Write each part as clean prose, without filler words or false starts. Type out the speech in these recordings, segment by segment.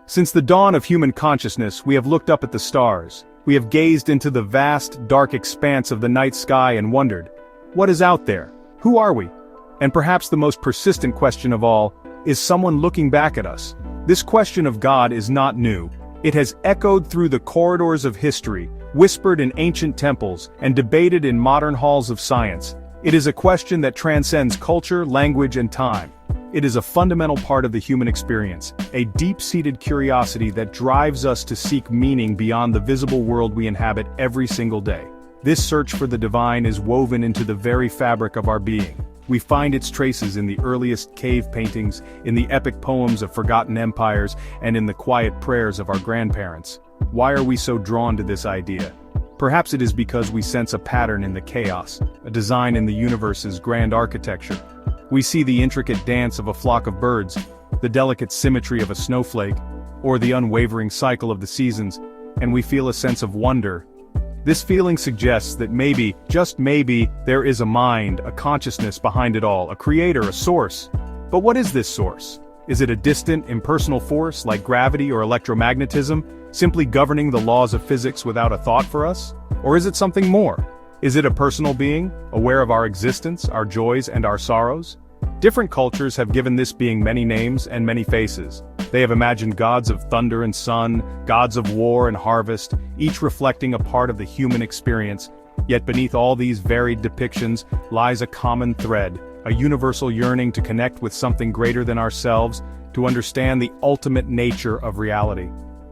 Since the dawn of human consciousness, we have looked up at the stars. We have gazed into the vast, dark expanse of the night sky and wondered, what is out there? Who are we? And perhaps the most persistent question of all, is someone looking back at us? This question of God is not new. It has echoed through the corridors of history, whispered in ancient temples, and debated in modern halls of science. It is a question that transcends culture, language, and time. It is a fundamental part of the human experience, a deep-seated curiosity that drives us to seek meaning beyond the visible world we inhabit every single day. This search for the divine is woven into the very fabric of our being. We find its traces in the earliest cave paintings, in the epic poems of forgotten empires, and in the quiet prayers of our grandparents. Why are we so drawn to this idea? Perhaps it is because we sense a pattern in the chaos, a design in the universe's grand architecture. We see the intricate dance of a flock of birds, the delicate symmetry of a snowflake, or the unwavering cycle of the seasons, and we feel a sense of wonder. This feeling suggests that maybe, just maybe, there is a mind, a consciousness behind it all, a creator, a source. But what is this source? Is it a distant, impersonal force like gravity or electromagnetism, simply governing the laws of physics without a thought for us? Or is it something more? Is it a personal being, aware of our existence, our joys and our sorrows? Different cultures have given this being many names and many faces. They have imagined gods of thunder and sun, gods of war and harvest, each reflecting a part of the human experience. Yet beneath all these varied depictions lies a common thread, a universal yearning to connect with something greater than ourselves, to understand the ultimate nature of reality.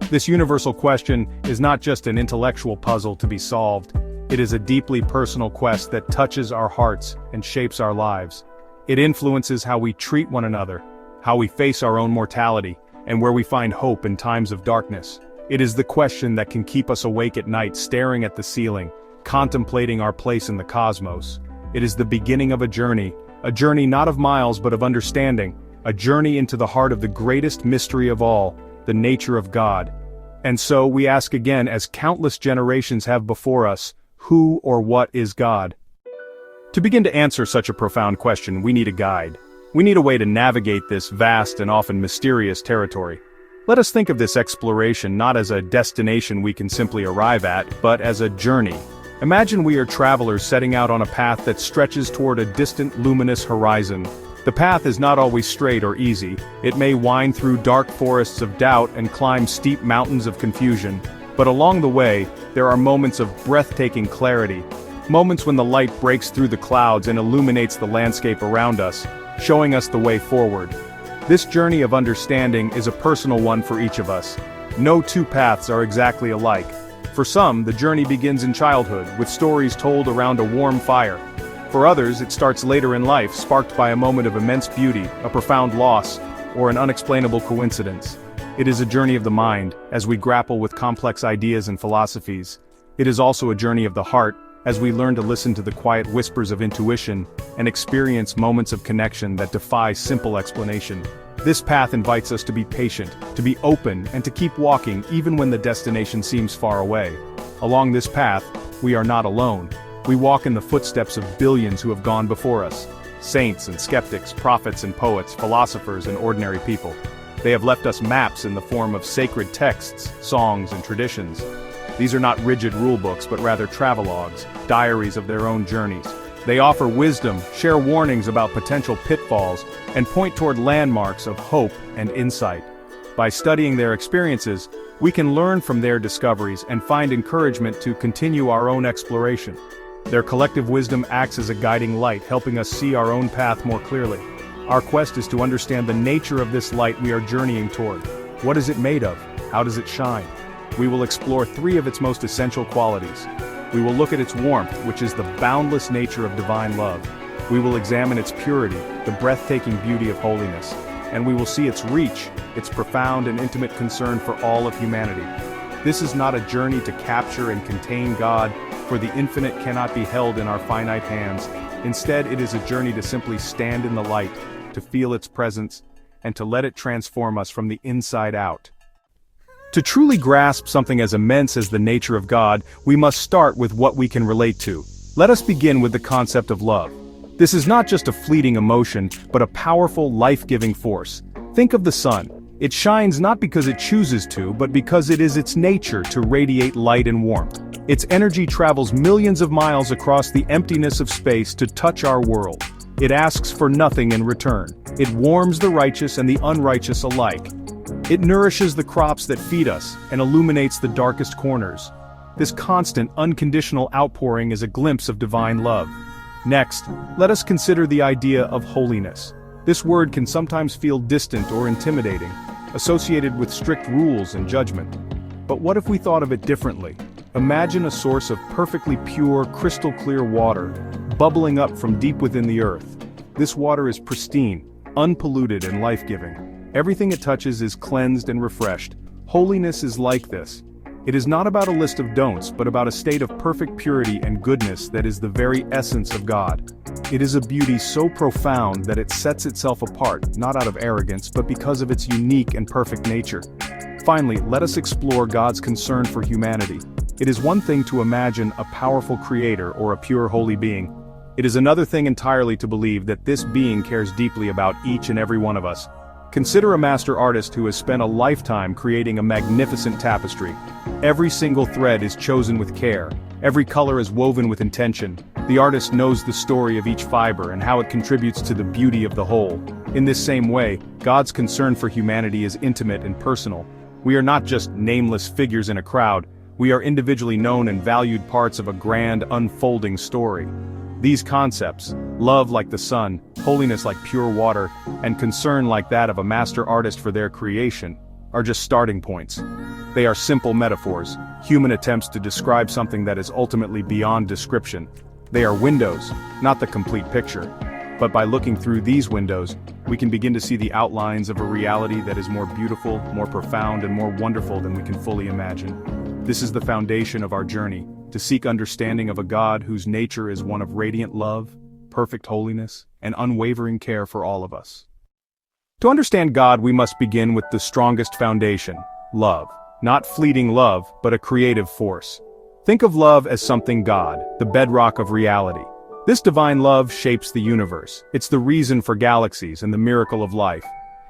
This universal question is not just an intellectual puzzle to be solved. It is a deeply personal quest that touches our hearts and shapes our lives. It influences how we treat one another, how we face our own mortality, and where we find hope in times of darkness. It is the question that can keep us awake at night staring at the ceiling, contemplating our place in the cosmos. It is the beginning of a journey not of miles but of understanding, a journey into the heart of the greatest mystery of all, the nature of God. And so we ask again, as countless generations have before us, who or what is God? To begin to answer such a profound question, we need a guide. We need a way to navigate this vast and often mysterious territory. Let us think of this exploration not as a destination we can simply arrive at, but as a journey. Imagine we are travelers setting out on a path that stretches toward a distant luminous horizon. The path is not always straight or easy. It may wind through dark forests of doubt and climb steep mountains of confusion. But along the way, there are moments of breathtaking clarity. Moments when the light breaks through the clouds and illuminates the landscape around us, showing us the way forward. This journey of understanding is a personal one for each of us. No two paths are exactly alike. For some, the journey begins in childhood, with stories told around a warm fire. For others, it starts later in life, sparked by a moment of immense beauty, a profound loss, or an unexplainable coincidence. It is a journey of the mind, as we grapple with complex ideas and philosophies. It is also a journey of the heart, as we learn to listen to the quiet whispers of intuition and experience moments of connection that defy simple explanation. This path invites us to be patient, to be open, and to keep walking even when the destination seems far away. Along this path, we are not alone. We walk in the footsteps of billions who have gone before us. Saints and skeptics, prophets and poets, philosophers and ordinary people. They have left us maps in the form of sacred texts, songs, and traditions. These are not rigid rulebooks but rather travelogues, diaries of their own journeys. They offer wisdom, share warnings about potential pitfalls, and point toward landmarks of hope and insight. By studying their experiences, we can learn from their discoveries and find encouragement to continue our own exploration. Their collective wisdom acts as a guiding light, helping us see our own path more clearly. Our quest is to understand the nature of this light we are journeying toward. What is it made of? How does it shine? We will explore 3 of its most essential qualities. We will look at its warmth, which is the boundless nature of divine love. We will examine its purity, the breathtaking beauty of holiness. And we will see its reach, its profound and intimate concern for all of humanity. This is not a journey to capture and contain God, for the infinite cannot be held in our finite hands. Instead, it is a journey to simply stand in the light, to feel its presence, and to let it transform us from the inside out. To truly grasp something as immense as the nature of God, we must start with what we can relate to. Let us begin with the concept of love. This is not just a fleeting emotion, but a powerful, life-giving force. Think of the sun. It shines not because it chooses to, but because it is its nature to radiate light and warmth. Its energy travels millions of miles across the emptiness of space to touch our world. It asks for nothing in return. It warms the righteous and the unrighteous alike. It nourishes the crops that feed us and illuminates the darkest corners. This constant, unconditional outpouring is a glimpse of divine love. Next, let us consider the idea of holiness. This word can sometimes feel distant or intimidating, associated with strict rules and judgment. But what if we thought of it differently? Imagine a source of perfectly pure, crystal-clear water, bubbling up from deep within the earth. This water is pristine, unpolluted and life-giving. Everything it touches is cleansed and refreshed. Holiness is like this. It is not about a list of don'ts, but about a state of perfect purity and goodness that is the very essence of God. It is a beauty so profound that it sets itself apart, not out of arrogance, but because of its unique and perfect nature. Finally, let us explore God's concern for humanity. It is one thing to imagine a powerful creator or a pure holy being. It is another thing entirely to believe that this being cares deeply about each and every one of us. Consider a master artist who has spent a lifetime creating a magnificent tapestry. Every single thread is chosen with care. Every color is woven with intention. The artist knows the story of each fiber and how it contributes to the beauty of the whole. In this same way, God's concern for humanity is intimate and personal. We are not just nameless figures in a crowd. We are individually known and valued parts of a grand, unfolding story. These concepts, love like the sun, holiness like pure water, and concern like that of a master artist for their creation, are just starting points. They are simple metaphors, human attempts to describe something that is ultimately beyond description. They are windows, not the complete picture. But by looking through these windows, we can begin to see the outlines of a reality that is more beautiful, more profound, and more wonderful than we can fully imagine. This is the foundation of our journey, to seek understanding of a God whose nature is one of radiant love, perfect holiness, and unwavering care for all of us. To understand God, we must begin with the strongest foundation, love. Not fleeting love, but a creative force. Think of love as something God, the bedrock of reality. This divine love shapes the universe. It's the reason for galaxies and the miracle of life.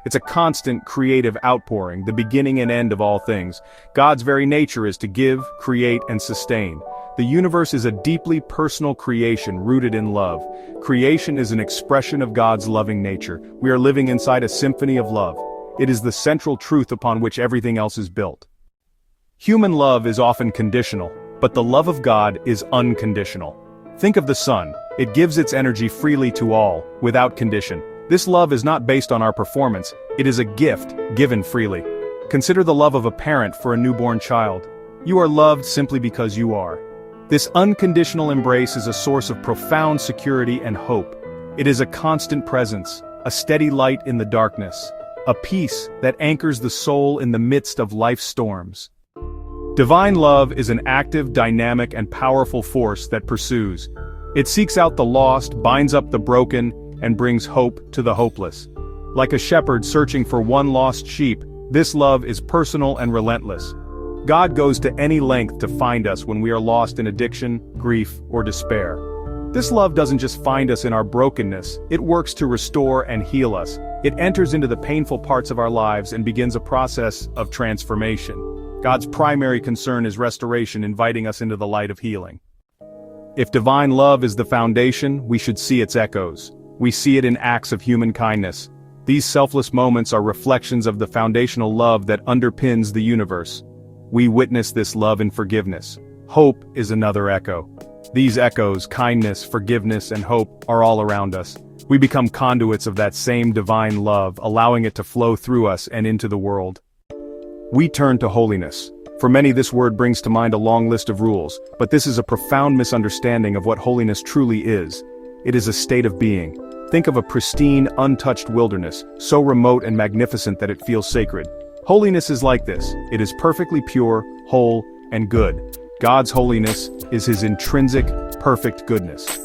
It's a constant, creative outpouring, the beginning and end of all things. God's very nature is to give, create, and sustain. The universe is a deeply personal creation rooted in love. Creation is an expression of God's loving nature. We are living inside a symphony of love. It is the central truth upon which everything else is built. Human love is often conditional, but the love of God is unconditional. Think of the sun. It gives its energy freely to all, without condition. This love is not based on our performance, it is a gift, given freely. Consider the love of a parent for a newborn child. You are loved simply because you are. This unconditional embrace is a source of profound security and hope. It is a constant presence, a steady light in the darkness, a peace that anchors the soul in the midst of life's storms. Divine love is an active, dynamic, and powerful force that pursues. It seeks out the lost, binds up the broken, and brings hope to the hopeless. Like a shepherd searching for one lost sheep, this love is personal and relentless. God goes to any length to find us when we are lost in addiction, grief, or despair. This love doesn't just find us in our brokenness, it works to restore and heal us. It enters into the painful parts of our lives and begins a process of transformation. God's primary concern is restoration, inviting us into the light of healing. If divine love is the foundation, we should see its echoes. We see it in acts of human kindness. These selfless moments are reflections of the foundational love that underpins the universe. We witness this love in forgiveness. Hope is another echo. These echoes, kindness, forgiveness, and hope, are all around us. We become conduits of that same divine love, allowing it to flow through us and into the world. We turn to holiness. For many, this word brings to mind a long list of rules, but this is a profound misunderstanding of what holiness truly is. It is a state of being. Think of a pristine, untouched wilderness, so remote and magnificent that it feels sacred. Holiness is like this. It is perfectly pure, whole, and good. God's holiness is His intrinsic, perfect goodness.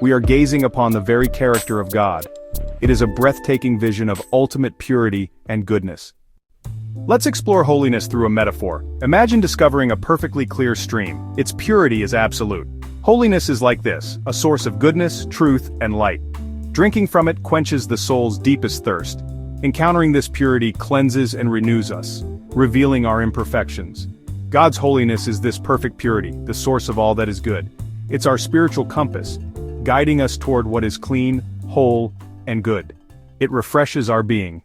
We are gazing upon the very character of God. It is a breathtaking vision of ultimate purity and goodness. Let's explore holiness through a metaphor. Imagine discovering a perfectly clear stream. Its purity is absolute. Holiness is like this, a source of goodness, truth, and light. Drinking from it quenches the soul's deepest thirst. Encountering this purity cleanses and renews us, revealing our imperfections. God's holiness is this perfect purity, the source of all that is good. It's our spiritual compass, guiding us toward what is clean, whole, and good. It refreshes our being.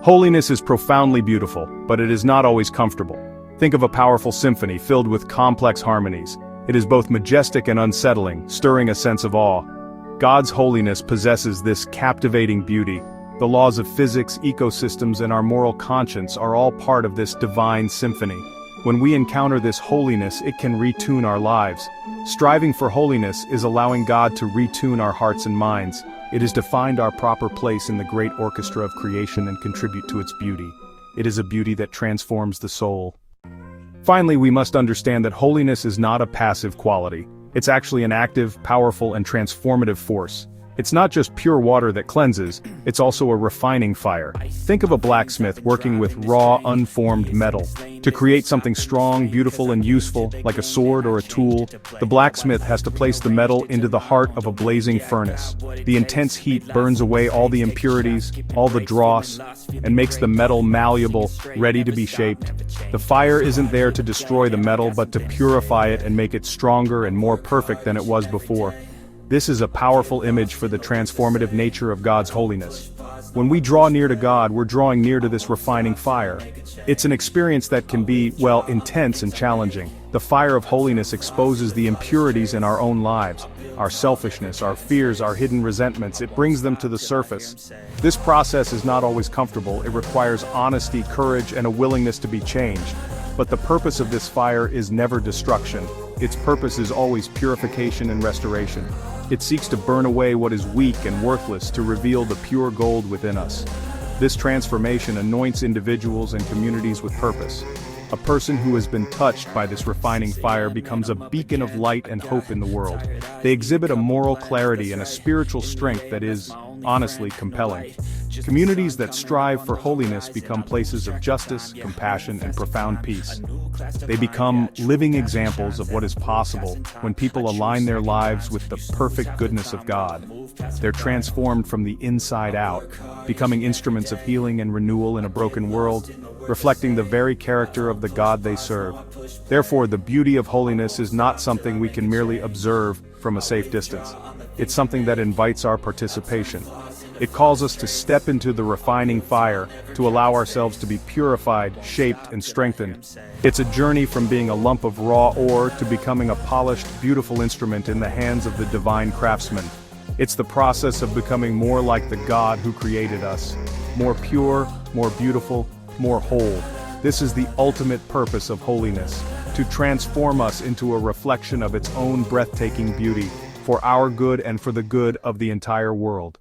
Holiness is profoundly beautiful, but it is not always comfortable. Think of a powerful symphony filled with complex harmonies. It is both majestic and unsettling, stirring a sense of awe. God's holiness possesses this captivating beauty. The laws of physics, ecosystems, and our moral conscience are all part of this divine symphony. When we encounter this holiness, it can retune our lives. Striving for holiness is allowing God to retune our hearts and minds. It is to find our proper place in the great orchestra of creation and contribute to its beauty. It is a beauty that transforms the soul. Finally, we must understand that holiness is not a passive quality. It's actually an active, powerful, and transformative force. It's not just pure water that cleanses, it's also a refining fire. Think of a blacksmith working with raw, unformed metal. To create something strong, beautiful, and useful, like a sword or a tool, the blacksmith has to place the metal into the heart of a blazing furnace. The intense heat burns away all the impurities, all the dross, and makes the metal malleable, ready to be shaped. The fire isn't there to destroy the metal but to purify it and make it stronger and more perfect than it was before. This is a powerful image for the transformative nature of God's holiness. When we draw near to God, we're drawing near to this refining fire. It's an experience that can be, well, intense and challenging. The fire of holiness exposes the impurities in our own lives, our selfishness, our fears, our hidden resentments. It brings them to the surface. This process is not always comfortable. It requires honesty, courage, and a willingness to be changed. But the purpose of this fire is never destruction. Its purpose is always purification and restoration. It seeks to burn away what is weak and worthless to reveal the pure gold within us. This transformation anoints individuals and communities with purpose. A person who has been touched by this refining fire becomes a beacon of light and hope in the world. They exhibit a moral clarity and a spiritual strength that is, honestly, compelling. Communities that strive for holiness become places of justice, compassion, and profound peace. They become living examples of what is possible when people align their lives with the perfect goodness of God. They're transformed from the inside out, becoming instruments of healing and renewal in a broken world, reflecting the very character of the God they serve. Therefore, the beauty of holiness is not something we can merely observe from a safe distance. It's something that invites our participation. It calls us to step into the refining fire, to allow ourselves to be purified, shaped, and strengthened. It's a journey from being a lump of raw ore to becoming a polished, beautiful instrument in the hands of the divine craftsman. It's the process of becoming more like the God who created us. More pure, more beautiful, more whole. This is the ultimate purpose of holiness, to transform us into a reflection of its own breathtaking beauty, for our good and for the good of the entire world.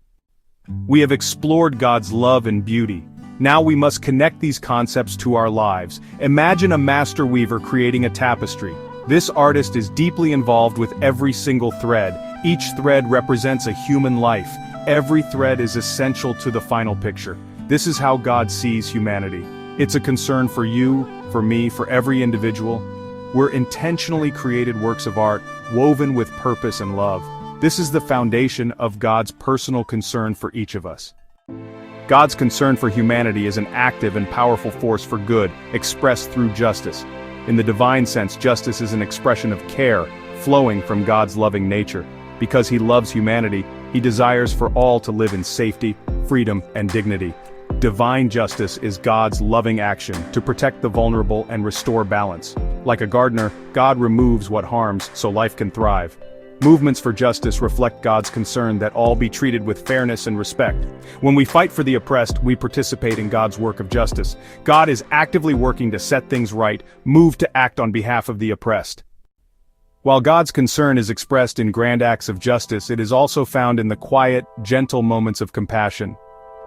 We have explored God's love and beauty. Now we must connect these concepts to our lives. Imagine a master weaver creating a tapestry. This artist is deeply involved with every single thread. Each thread represents a human life. Every thread is essential to the final picture. This is how God sees humanity. It's a concern for you, for me, for every individual. We're intentionally created works of art, woven with purpose and love. This is the foundation of God's personal concern for each of us. God's concern for humanity is an active and powerful force for good, expressed through justice. In the divine sense, justice is an expression of care, flowing from God's loving nature. Because He loves humanity, He desires for all to live in safety, freedom, and dignity. Divine justice is God's loving action to protect the vulnerable and restore balance. Like a gardener, God removes what harms so life can thrive. Movements for justice reflect God's concern that all be treated with fairness and respect. When we fight for the oppressed, we participate in God's work of justice. God is actively working to set things right, moved to act on behalf of the oppressed. While God's concern is expressed in grand acts of justice, it is also found in the quiet, gentle moments of compassion.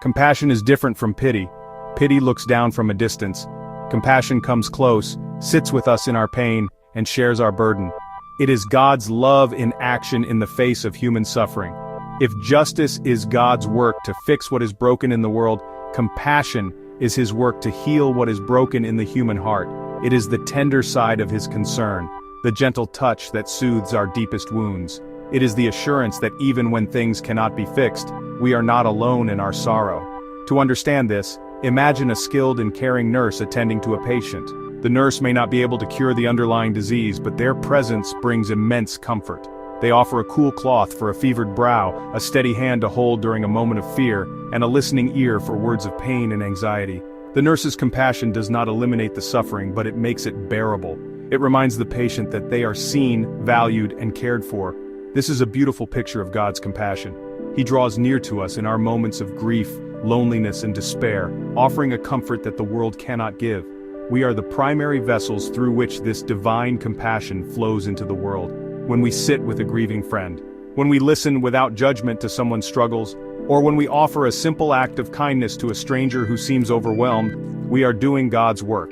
Compassion is different from pity. Pity looks down from a distance. Compassion comes close, sits with us in our pain, and shares our burden. It is God's love in action in the face of human suffering. If justice is God's work to fix what is broken in the world, compassion is His work to heal what is broken in the human heart. It is the tender side of His concern, the gentle touch that soothes our deepest wounds. It is the assurance that even when things cannot be fixed, we are not alone in our sorrow. To understand this, imagine a skilled and caring nurse attending to a patient. The nurse may not be able to cure the underlying disease, but their presence brings immense comfort. They offer a cool cloth for a fevered brow, a steady hand to hold during a moment of fear, and a listening ear for words of pain and anxiety. The nurse's compassion does not eliminate the suffering, but it makes it bearable. It reminds the patient that they are seen, valued, and cared for. This is a beautiful picture of God's compassion. He draws near to us in our moments of grief, loneliness, and despair, offering a comfort that the world cannot give. We are the primary vessels through which this divine compassion flows into the world. When we sit with a grieving friend, when we listen without judgment to someone's struggles, or when we offer a simple act of kindness to a stranger who seems overwhelmed, we are doing God's work.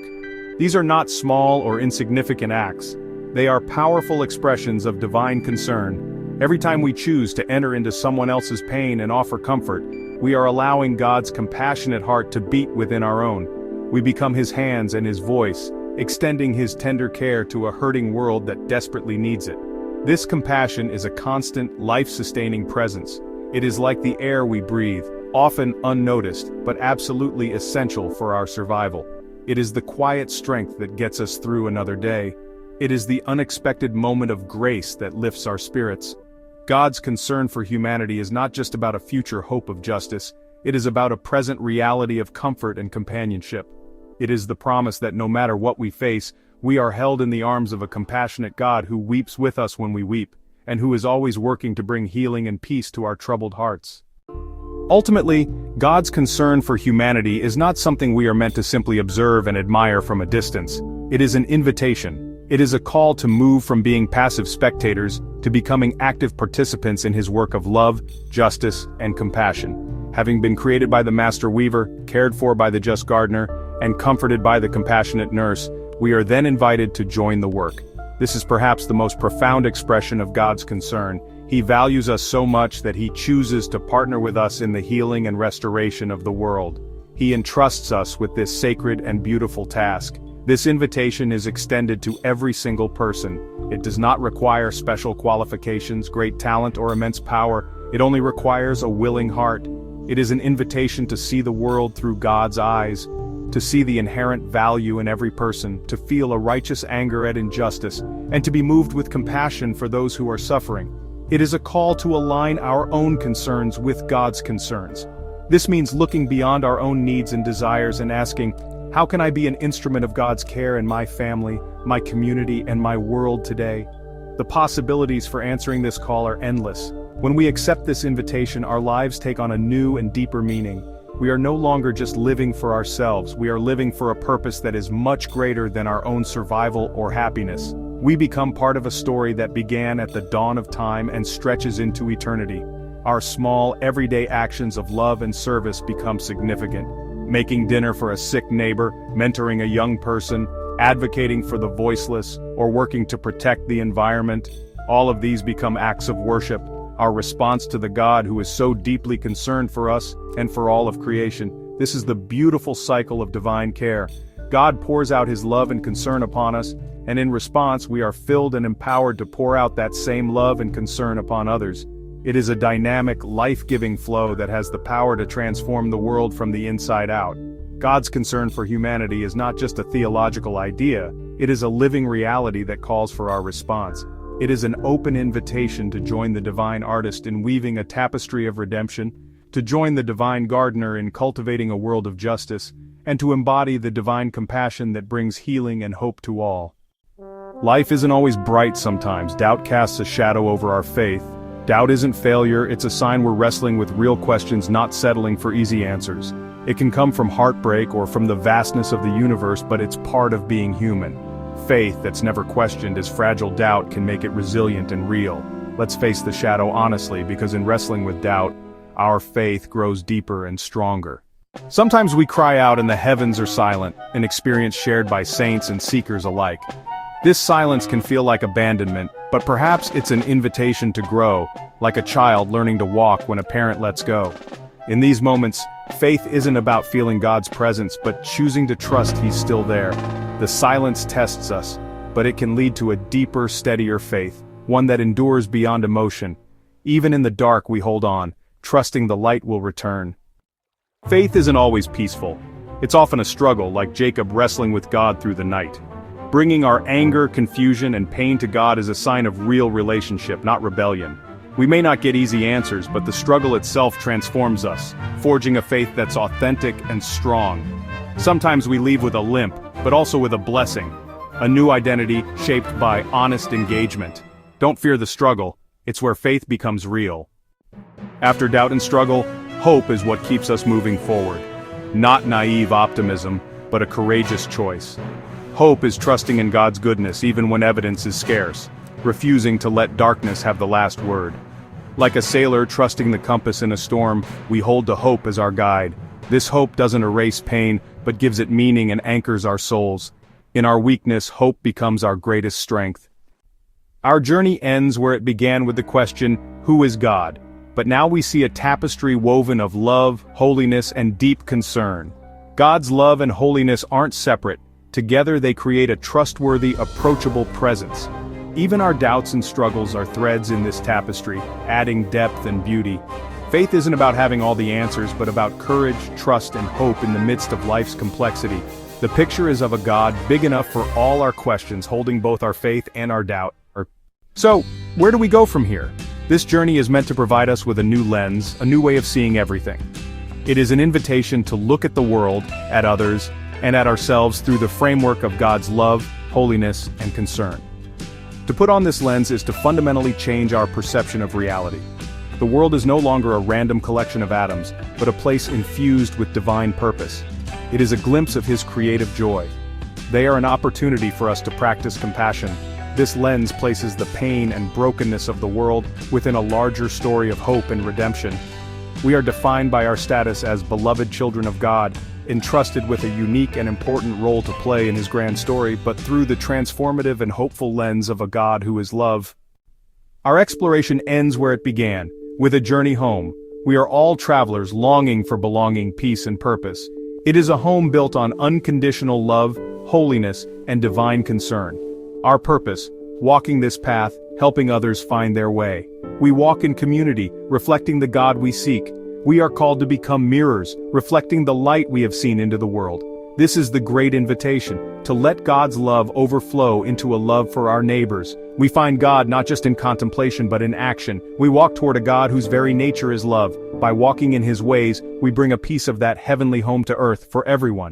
These are not small or insignificant acts. They are powerful expressions of divine concern. Every time we choose to enter into someone else's pain and offer comfort, we are allowing God's compassionate heart to beat within our own. We become His hands and His voice, extending His tender care to a hurting world that desperately needs it. This compassion is a constant, life-sustaining presence. It is like the air we breathe, often unnoticed, but absolutely essential for our survival. It is the quiet strength that gets us through another day. It is the unexpected moment of grace that lifts our spirits. God's concern for humanity is not just about a future hope of justice, it is about a present reality of comfort and companionship. It is the promise that no matter what we face, we are held in the arms of a compassionate God who weeps with us when we weep, and who is always working to bring healing and peace to our troubled hearts. Ultimately, God's concern for humanity is not something we are meant to simply observe and admire from a distance. It is an invitation. It is a call to move from being passive spectators to becoming active participants in His work of love, justice, and compassion. Having been created by the Master Weaver, cared for by the just gardener, and comforted by the compassionate nurse, we are then invited to join the work. This is perhaps the most profound expression of God's concern. He values us so much that He chooses to partner with us in the healing and restoration of the world. He entrusts us with this sacred and beautiful task. This invitation is extended to every single person. It does not require special qualifications, great talent, or immense power. It only requires a willing heart. It is an invitation to see the world through God's eyes, to see the inherent value in every person, to feel a righteous anger at injustice, and to be moved with compassion for those who are suffering. It is a call to align our own concerns with God's concerns. This means looking beyond our own needs and desires and asking, how can I be an instrument of God's care in my family, my community, and my world today? The possibilities for answering this call are endless. When we accept this invitation, our lives take on a new and deeper meaning. We are no longer just living for ourselves, we are living for a purpose that is much greater than our own survival or happiness. We become part of a story that began at the dawn of time and stretches into eternity. Our small, everyday actions of love and service become significant. Making dinner for a sick neighbor, mentoring a young person, advocating for the voiceless, or working to protect the environment, all of these become acts of worship, our response to the God who is so deeply concerned for us and for all of creation. This is the beautiful cycle of divine care. God pours out His love and concern upon us, and in response we are filled and empowered to pour out that same love and concern upon others. It is a dynamic, life-giving flow that has the power to transform the world from the inside out. God's concern for humanity is not just a theological idea, it is a living reality that calls for our response. It is an open invitation to join the divine artist in weaving a tapestry of redemption, to join the divine gardener in cultivating a world of justice, and to embody the divine compassion that brings healing and hope to all. Life isn't always bright sometimes. Doubt casts a shadow over our faith. Doubt isn't failure, it's a sign we're wrestling with real questions, not settling for easy answers. It can come from heartbreak or from the vastness of the universe, but it's part of being human. Faith that's never questioned as fragile doubt can make it resilient and real. Let's face the shadow honestly, because in wrestling with doubt, our faith grows deeper and stronger. Sometimes we cry out and the heavens are silent, an experience shared by saints and seekers alike. This silence can feel like abandonment, but perhaps it's an invitation to grow, like a child learning to walk when a parent lets go. In these moments, faith isn't about feeling God's presence, but choosing to trust He's still there. The silence tests us, but it can lead to a deeper, steadier faith, one that endures beyond emotion. Even in the dark we hold on, trusting the light will return. Faith isn't always peaceful. It's often a struggle, like Jacob wrestling with God through the night. Bringing our anger, confusion, and pain to God is a sign of real relationship, not rebellion. We may not get easy answers, but the struggle itself transforms us, forging a faith that's authentic and strong. Sometimes we leave with a limp, but also with a blessing. A new identity shaped by honest engagement. Don't fear the struggle, it's where faith becomes real. After doubt and struggle, hope is what keeps us moving forward. Not naive optimism, but a courageous choice. Hope is trusting in God's goodness even when evidence is scarce, refusing to let darkness have the last word. Like a sailor trusting the compass in a storm, we hold to hope as our guide. This hope doesn't erase pain, but gives it meaning and anchors our souls. In our weakness, hope becomes our greatest strength. Our journey ends where it began with the question, who is God? But now we see a tapestry woven of love, holiness, and deep concern. God's love and holiness aren't separate. Together they create a trustworthy, approachable presence. Even our doubts and struggles are threads in this tapestry, adding depth and beauty. Faith isn't about having all the answers, but about courage, trust, and hope in the midst of life's complexity. The picture is of a God big enough for all our questions, holding both our faith and our doubt. So, where do we go from here? This journey is meant to provide us with a new lens, a new way of seeing everything. It is an invitation to look at the world, at others, and at ourselves through the framework of God's love, holiness, and concern. To put on this lens is to fundamentally change our perception of reality. The world is no longer a random collection of atoms, but a place infused with divine purpose. It is a glimpse of His creative joy. They are an opportunity for us to practice compassion. This lens places the pain and brokenness of the world within a larger story of hope and redemption. We are defined by our status as beloved children of God, entrusted with a unique and important role to play in His grand story, but through the transformative and hopeful lens of a God who is love. Our exploration ends where it began, with a journey home. We are all travelers longing for belonging, peace, and purpose. It is a home built on unconditional love, holiness, and divine concern. Our purpose, walking this path, helping others find their way. We walk in community, reflecting the God we seek. We are called to become mirrors, reflecting the light we have seen into the world. This is the great invitation, to let God's love overflow into a love for our neighbors. We find God not just in contemplation but in action. We walk toward a God whose very nature is love. By walking in His ways, we bring a piece of that heavenly home to earth for everyone.